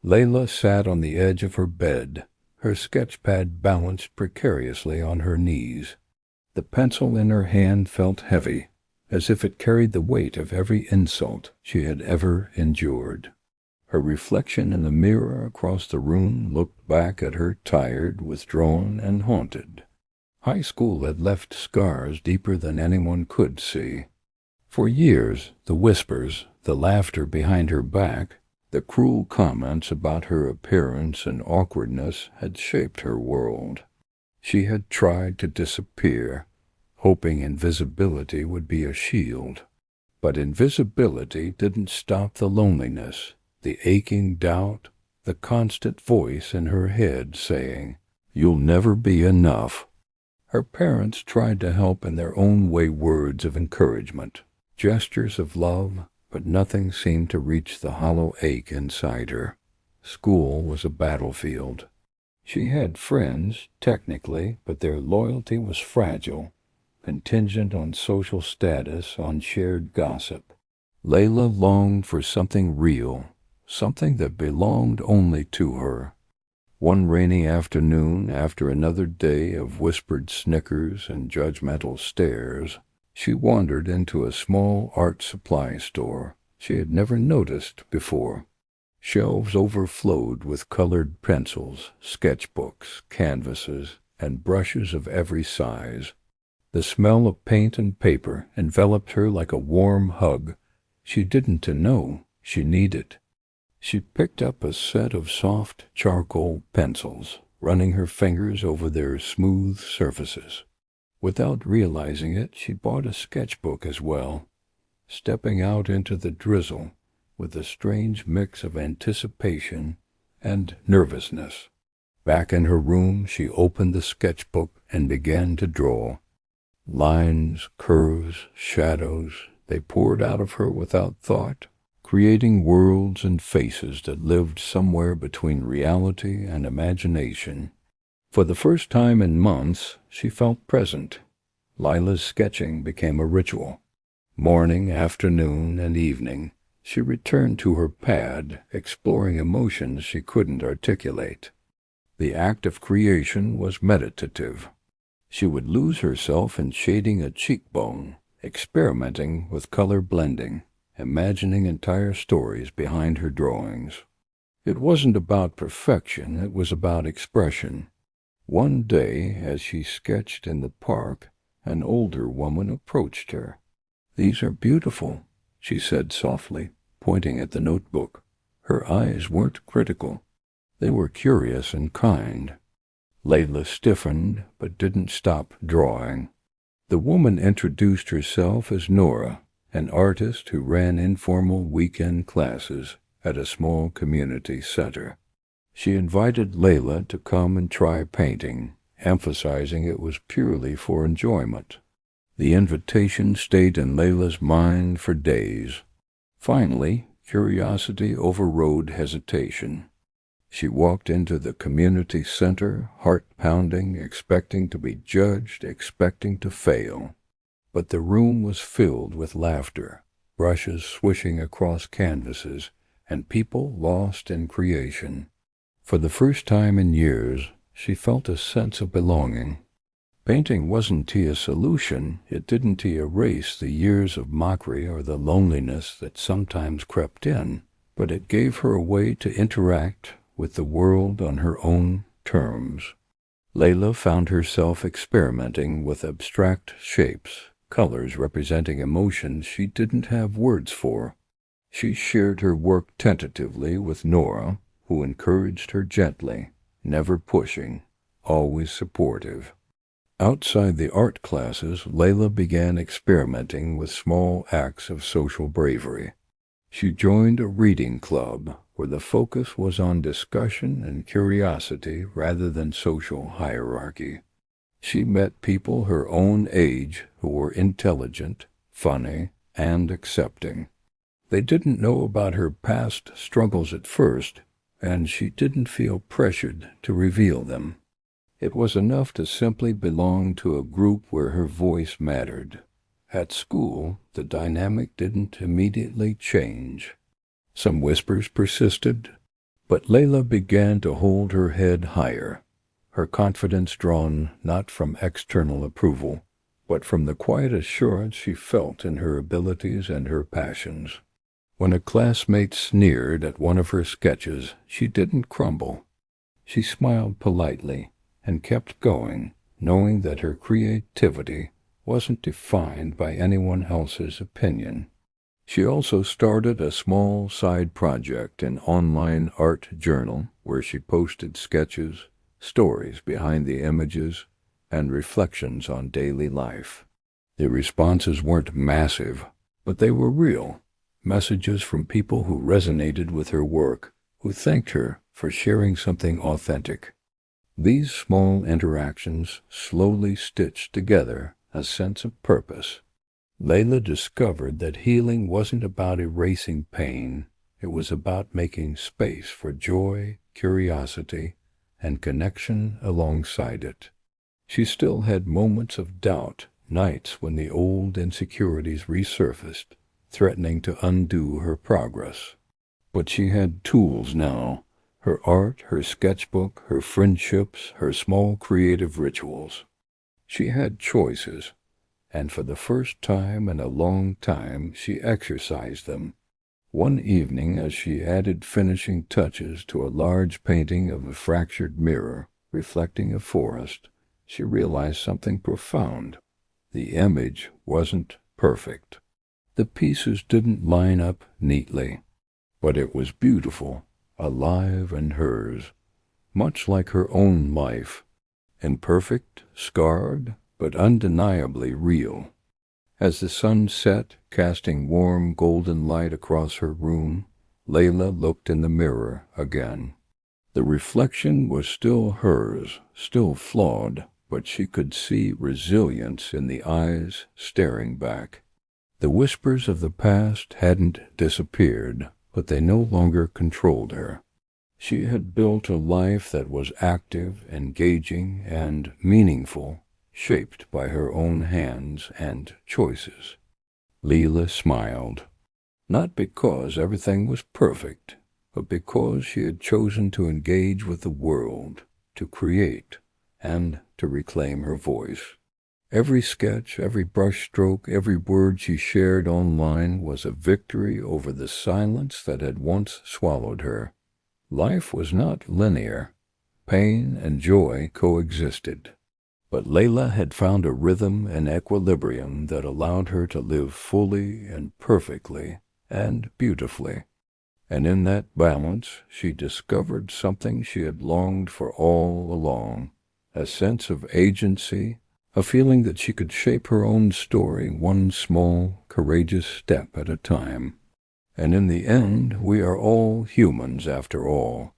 Layla sat on the edge of her bed, her sketchpad balanced precariously on her knees. The pencil in her hand felt heavy, as if it carried the weight of every insult she had ever endured. Her reflection in the mirror across the room looked back at her tired, withdrawn, and haunted. High school had left scars deeper than anyone could see. For years, the whispers, the laughter behind her back, the cruel comments about her appearance and awkwardness had shaped her world. She had tried to disappear, hoping invisibility would be a shield. But invisibility didn't stop the loneliness, the aching doubt, the constant voice in her head saying, "You'll never be enough." Her parents tried to help in their own way, words of encouragement, gestures of love, but nothing seemed to reach the hollow ache inside her. School was a battlefield. She had friends, technically, but their loyalty was fragile, contingent on social status, on shared gossip. Layla longed for something real, something that belonged only to her. One rainy afternoon, after another day of whispered snickers and judgmental stares, she wandered into a small art supply store she had never noticed before. Shelves overflowed with colored pencils, sketchbooks, canvases, and brushes of every size. The smell of paint and paper enveloped her like a warm hug she didn't know she needed. She picked up a set of soft charcoal pencils, running her fingers over their smooth surfaces. Without realizing it, she bought a sketchbook as well, stepping out into the drizzle with a strange mix of anticipation and nervousness. Back in her room, she opened the sketchbook and began to draw. Lines, curves, shadows, they poured out of her without thought, creating worlds and faces that lived somewhere between reality and imagination. For the first time in months, she felt present. Lila's sketching became a ritual. Morning, afternoon, and evening, she returned to her pad, exploring emotions she couldn't articulate. The act of creation was meditative. She would lose herself in shading a cheekbone, experimenting with color blending, imagining entire stories behind her drawings. It wasn't about perfection, it was about expression. One day, as she sketched in the park, an older woman approached her. "These are beautiful," she said softly, pointing at the notebook. Her eyes weren't critical. They were curious and kind. Layla stiffened, but didn't stop drawing. The woman introduced herself as Nora, an artist who ran informal weekend classes at a small community center. She invited Layla to come and try painting, emphasizing it was purely for enjoyment. The invitation stayed in Layla's mind for days. Finally, curiosity overrode hesitation. She walked into the community center, heart pounding, expecting to be judged, expecting to fail. But the room was filled with laughter, brushes swishing across canvases, and people lost in creation. For the first time in years, she felt a sense of belonging. Painting wasn't a solution, it didn't erase the years of mockery or the loneliness that sometimes crept in, but it gave her a way to interact with the world on her own terms. Layla found herself experimenting with abstract shapes, colors representing emotions she didn't have words for. She shared her work tentatively with Nora, who encouraged her gently, never pushing, always supportive. Outside the art classes, Layla began experimenting with small acts of social bravery. She joined a reading club where the focus was on discussion and curiosity rather than social hierarchy. She met people her own age who were intelligent, funny, and accepting. They didn't know about her past struggles at first, and she didn't feel pressured to reveal them. It was enough to simply belong to a group where her voice mattered. At school, the dynamic didn't immediately change. Some whispers persisted, But Layla began to hold her head higher, her confidence drawn not from external approval, but from the quiet assurance she felt in her abilities and her passions. When a classmate sneered at one of her sketches, she didn't crumble. She smiled politely and kept going, knowing that her creativity wasn't defined by anyone else's opinion. She also started a small side project, an online art journal, where she posted sketches, stories behind the images, and reflections on daily life. The responses weren't massive, but they were real. Messages from people who resonated with her work, who thanked her for sharing something authentic. These small interactions slowly stitched together a sense of purpose. Layla discovered that healing wasn't about erasing pain. It was about making space for joy, curiosity, and connection alongside it. She still had moments of doubt, nights when the old insecurities resurfaced, threatening to undo her progress. But she had tools now: her art, her sketchbook, her friendships, her small creative rituals. She had choices, and for the first time in a long time she exercised them. One evening, as she added finishing touches to a large painting of a fractured mirror reflecting a forest, she realized something profound. The image wasn't perfect. The pieces didn't line up neatly, but it was beautiful, alive and hers, much like her own life, imperfect, scarred, but undeniably real. As the sun set, casting warm golden light across her room, Layla looked in the mirror again. The reflection was still hers, still flawed, but she could see resilience in the eyes staring back. The whispers of the past hadn't disappeared, but they no longer controlled her. She had built a life that was active, engaging, and meaningful, shaped by her own hands and choices. Layla smiled, not because everything was perfect, but because she had chosen to engage with the world, to create, and to reclaim her voice. Every sketch, every brushstroke, every word she shared online was a victory over the silence that had once swallowed her. Life was not linear. Pain and joy coexisted. But Layla had found a rhythm and equilibrium that allowed her to live fully and perfectly and beautifully. And in that balance she discovered something she had longed for all along, a sense of agency, a feeling that she could shape her own story one small, courageous step at a time. And in the end, we are all humans after all,